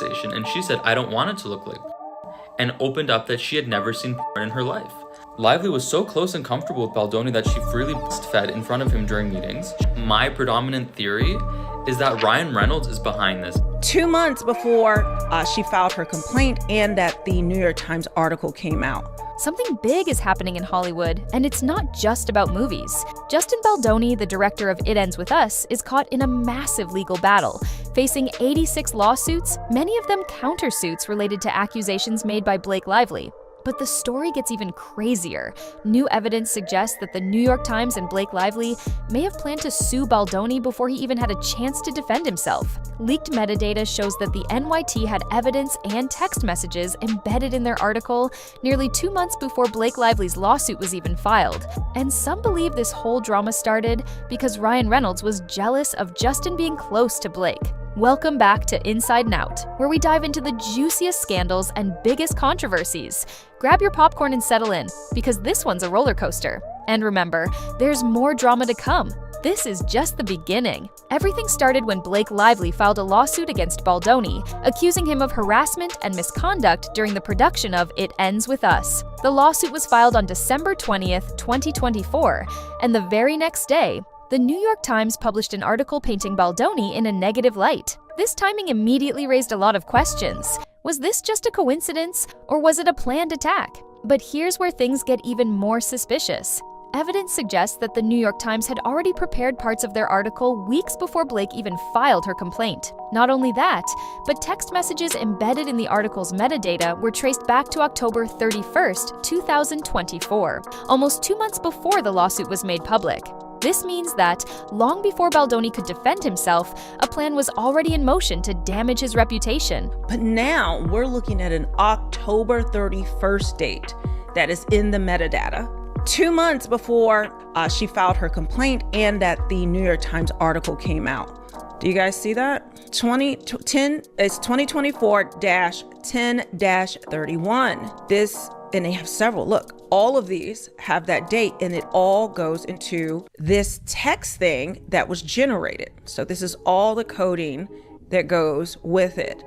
station, and she said, "I don't want it to look like," and opened up that she had never seen porn in her life. Lively was so close and comfortable with Baldoni that she freely breastfed in front of him during meetings. My predominant theory is that Ryan Reynolds is behind this. 2 months before she filed her complaint and that the New York Times article came out. Something big is happening in Hollywood, and it's not just about movies. Justin Baldoni, the director of It Ends With Us, is caught in a massive legal battle, facing 86 lawsuits, many of them countersuits related to accusations made by Blake Lively. But the story gets even crazier. New evidence suggests that the New York Times and Blake Lively may have planned to sue Baldoni before he even had a chance to defend himself. Leaked metadata shows that the NYT had evidence and text messages embedded in their article nearly 2 months before Blake Lively's lawsuit was even filed. And some believe this whole drama started because Ryan Reynolds was jealous of Justin being close to Blake. Welcome back to Inside and Out, where we dive into the juiciest scandals and biggest controversies. Grab your popcorn and settle in, because this one's a roller coaster. And remember, there's more drama to come. This is just the beginning. Everything started when Blake Lively filed a lawsuit against Baldoni, accusing him of harassment and misconduct during the production of It Ends With Us. The lawsuit was filed on December 20th, 2024, and the very next day, the New York Times published an article painting Baldoni in a negative light. This timing immediately raised a lot of questions. Was this just a coincidence, or was it a planned attack? But here's where things get even more suspicious. Evidence suggests that the New York Times had already prepared parts of their article weeks before Blake even filed her complaint. Not only that, but text messages embedded in the article's metadata were traced back to October 31st, 2024, almost 2 months before the lawsuit was made public. This means that, long before Baldoni could defend himself, a plan was already in motion to damage his reputation. But now we're looking at an October 31st date that is in the metadata. 2 months before she filed her complaint and that the New York Times article came out. Do you guys see that? It's 2024-10-31. And they have several. Look, all of these have that date, and it all goes into this text thing that was generated. So this is all the coding that goes with it.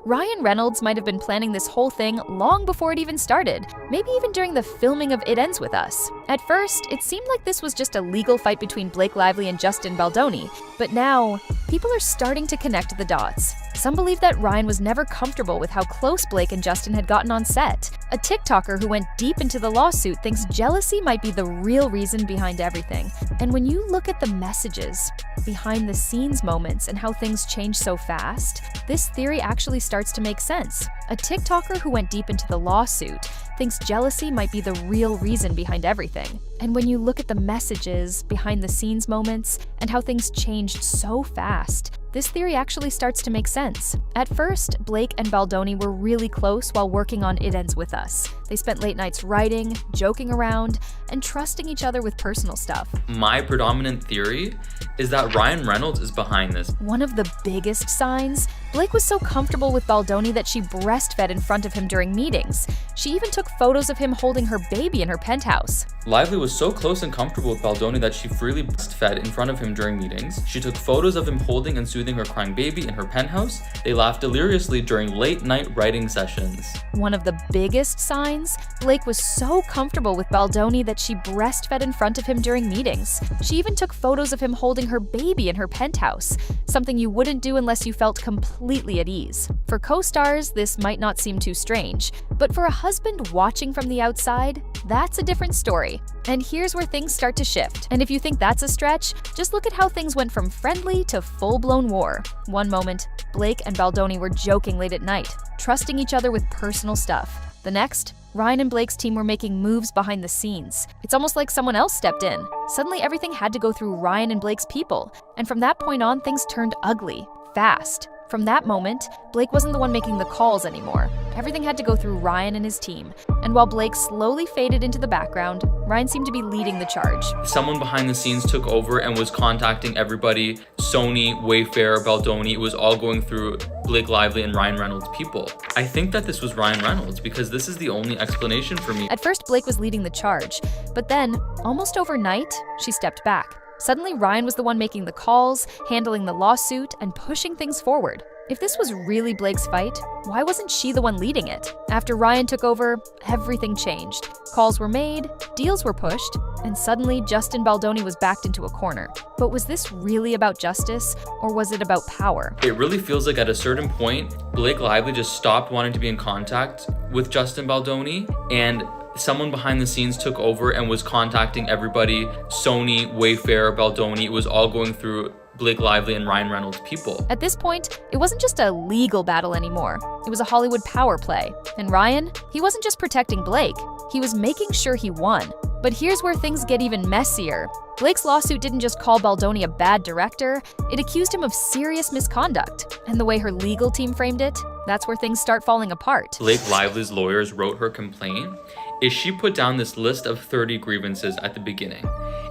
Ryan Reynolds might have been planning this whole thing long before it even started, maybe even during the filming of It Ends With Us. At first, it seemed like this was just a legal fight between Blake Lively and Justin Baldoni, but now, people are starting to connect the dots. Some believe that Ryan was never comfortable with how close Blake and Justin had gotten on set. A TikToker who went deep into the lawsuit thinks jealousy might be the real reason behind everything. And when you look at the messages, behind the scenes moments, and how things change so fast, this theory actually starts to make sense. A TikToker who went deep into the lawsuit thinks jealousy might be the real reason behind everything. And when you look at the messages, behind the scenes moments, and how things changed so fast, this theory actually starts to make sense. At first, Blake and Baldoni were really close while working on It Ends With Us. They spent late nights writing, joking around, and trusting each other with personal stuff. My predominant theory is that Ryan Reynolds is behind this. One of the biggest signs, Blake was so comfortable with Baldoni that she breastfed in front of him during meetings. She even took photos of him holding her baby in her penthouse. Lively was so close and comfortable with Baldoni that she freely breastfed in front of him during meetings. She took photos of him holding and soothing her crying baby in her penthouse. They laughed deliriously during late-night writing sessions. One of the biggest signs, Blake was so comfortable with Baldoni that she breastfed in front of him during meetings. She even took photos of him holding her baby in her penthouse, something you wouldn't do unless you felt completely at ease. For co-stars, this might not seem too strange, but for a husband watching from the outside, that's a different story. And here's where things start to shift. And if you think that's a stretch, just look at how things went from friendly to full-blown war. One moment, Blake and Baldoni were joking late at night, trusting each other with personal stuff. The next, Ryan and Blake's team were making moves behind the scenes. It's almost like someone else stepped in. Suddenly everything had to go through Ryan and Blake's people. And from that point on, things turned ugly, fast. From that moment, Blake wasn't the one making the calls anymore. Everything had to go through Ryan and his team. And while Blake slowly faded into the background, Ryan seemed to be leading the charge. Someone behind the scenes took over and was contacting everybody. Sony, Wayfair, Baldoni, it was all going through Blake Lively and Ryan Reynolds' people. I think that this was Ryan Reynolds because this is the only explanation for me. At first, Blake was leading the charge, but then, almost overnight, she stepped back. Suddenly, Ryan was the one making the calls, handling the lawsuit, and pushing things forward. If this was really Blake's fight, why wasn't she the one leading it? After Ryan took over, everything changed. Calls were made, deals were pushed, and suddenly Justin Baldoni was backed into a corner. But was this really about justice, or was it about power? It really feels like at a certain point, Blake Lively just stopped wanting to be in contact with Justin Baldoni, and someone behind the scenes took over and was contacting everybody. Sony, Wayfair, Baldoni, it was all going through Blake Lively and Ryan Reynolds' people. At this point, it wasn't just a legal battle anymore. It was a Hollywood power play. And Ryan, he wasn't just protecting Blake, he was making sure he won. But here's where things get even messier. Blake's lawsuit didn't just call Baldoni a bad director, it accused him of serious misconduct. And the way her legal team framed it, that's where things start falling apart. Blake Lively's lawyers wrote her complaint is she put down this list of 30 grievances at the beginning.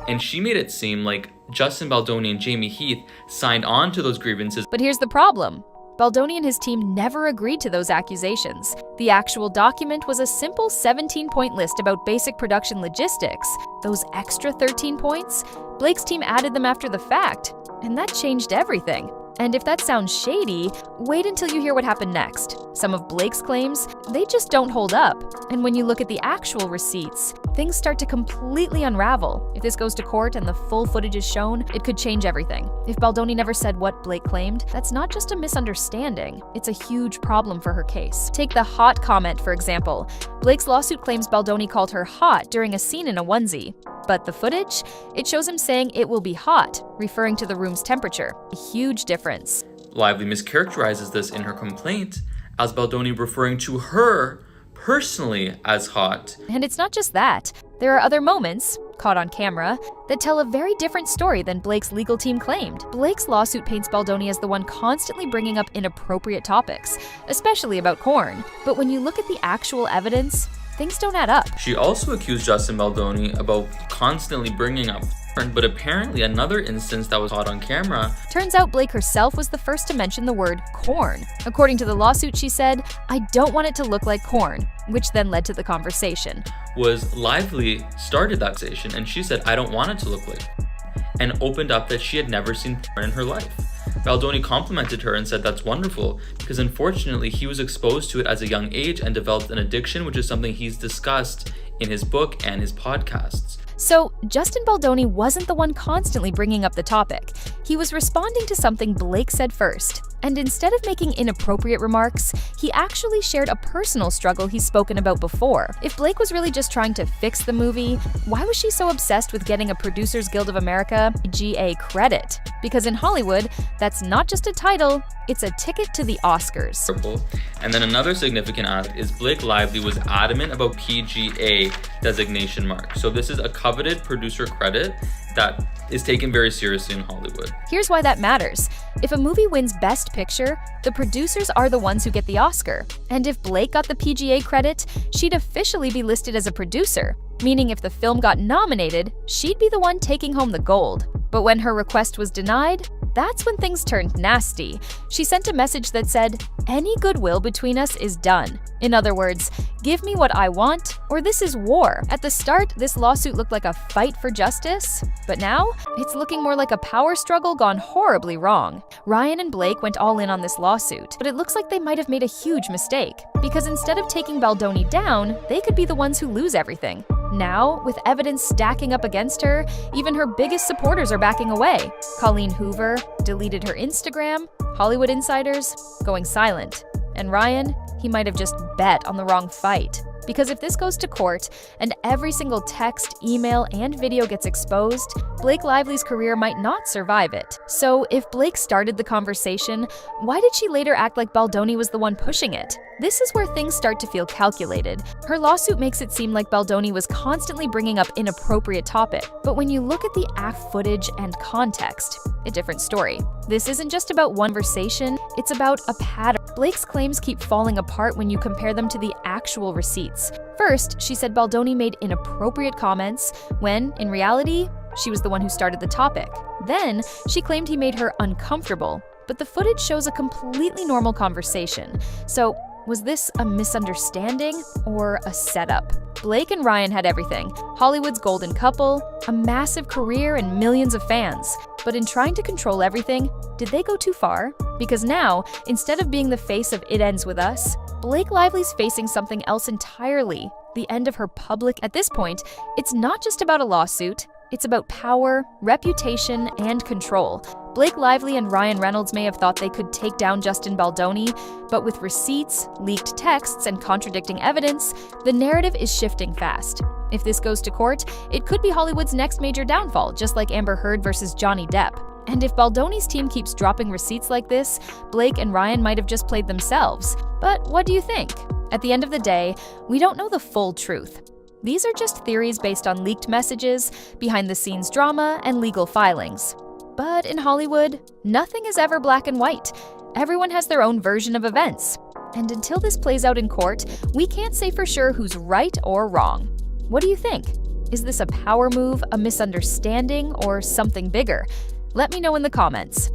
And she made it seem like Justin Baldoni and Jamie Heath signed on to those grievances. But here's the problem. Baldoni and his team never agreed to those accusations. The actual document was a simple 17-point list about basic production logistics. Those extra 13 points, Blake's team added them after the fact, and that changed everything. And if that sounds shady, wait until you hear what happened next. Some of Blake's claims, they just don't hold up. And when you look at the actual receipts, things start to completely unravel. If this goes to court and the full footage is shown, it could change everything. If Baldoni never said what Blake claimed, that's not just a misunderstanding, it's a huge problem for her case. Take the hot comment, for example. Blake's lawsuit claims Baldoni called her hot during a scene in a onesie. But the footage, it shows him saying it will be hot, referring to the room's temperature. A huge difference. Lively mischaracterizes this in her complaint as Baldoni referring to her personally as hot. And it's not just that. There are other moments, caught on camera, that tell a very different story than Blake's legal team claimed. Blake's lawsuit paints Baldoni as the one constantly bringing up inappropriate topics, especially about corn. But when you look at the actual evidence, things don't add up. She also accused Justin Baldoni about constantly bringing up corn, but apparently another instance that was caught on camera. Turns out Blake herself was the first to mention the word corn. According to the lawsuit, she said, "I don't want it to look like corn," which then led to the conversation. Was Lively started that conversation, and she said, "I don't want it to look like," and opened up that she had never seen porn in her life. Baldoni complimented her and said that's wonderful because unfortunately he was exposed to it as a young age and developed an addiction, which is something he's discussed in his book and his podcasts. So, Justin Baldoni wasn't the one constantly bringing up the topic. He was responding to something Blake said first. And instead of making inappropriate remarks, he actually shared a personal struggle he's spoken about before. If Blake was really just trying to fix the movie, why was she so obsessed with getting a Producers Guild of America (PGA) credit? Because in Hollywood, that's not just a title, it's a ticket to the Oscars. And then another significant aspect is Blake Lively was adamant about PGA designation mark. So this is a coveted producer credit that is taken very seriously in Hollywood. Here's why that matters. If a movie wins Best Picture, the producers are the ones who get the Oscar. And if Blake got the PGA credit, she'd officially be listed as a producer, meaning if the film got nominated, she'd be the one taking home the gold. But when her request was denied, that's when things turned nasty. She sent a message that said, "Any goodwill between us is done." In other words, give me what I want, or this is war. At the start, this lawsuit looked like a fight for justice, but now it's looking more like a power struggle gone horribly wrong. Ryan and Blake went all in on this lawsuit, but it looks like they might have made a huge mistake, because instead of taking Baldoni down, they could be the ones who lose everything. Now, with evidence stacking up against her, even her biggest supporters are backing away. Colleen Hoover deleted her Instagram, Hollywood insiders going silent. And Ryan, he might have just bet on the wrong fight. Because if this goes to court and every single text, email, and video gets exposed, Blake Lively's career might not survive it. So if Blake started the conversation, why did she later act like Baldoni was the one pushing it? This is where things start to feel calculated. Her lawsuit makes it seem like Baldoni was constantly bringing up inappropriate topics. But when you look at the footage and context, a different story. This isn't just about one conversation, it's about a pattern. Blake's claims keep falling apart when you compare them to the actual receipts. First, she said Baldoni made inappropriate comments when, in reality, she was the one who started the topic. Then, she claimed he made her uncomfortable, but the footage shows a completely normal conversation. So, was this a misunderstanding or a setup? Blake and Ryan had everything: Hollywood's golden couple, a massive career, and millions of fans. But in trying to control everything, did they go too far? Because now, instead of being the face of It Ends With Us, Blake Lively's facing something else entirely: the end of her public. At this point, it's not just about a lawsuit, it's about power, reputation, and control. Blake Lively and Ryan Reynolds may have thought they could take down Justin Baldoni, but with receipts, leaked texts, and contradicting evidence, the narrative is shifting fast. If this goes to court, it could be Hollywood's next major downfall, just like Amber Heard versus Johnny Depp. And if Baldoni's team keeps dropping receipts like this, Blake and Ryan might have just played themselves. But what do you think? At the end of the day, we don't know the full truth. These are just theories based on leaked messages, behind-the-scenes drama, and legal filings. But in Hollywood, nothing is ever black and white. Everyone has their own version of events. And until this plays out in court, we can't say for sure who's right or wrong. What do you think? Is this a power move, a misunderstanding, or something bigger? Let me know in the comments.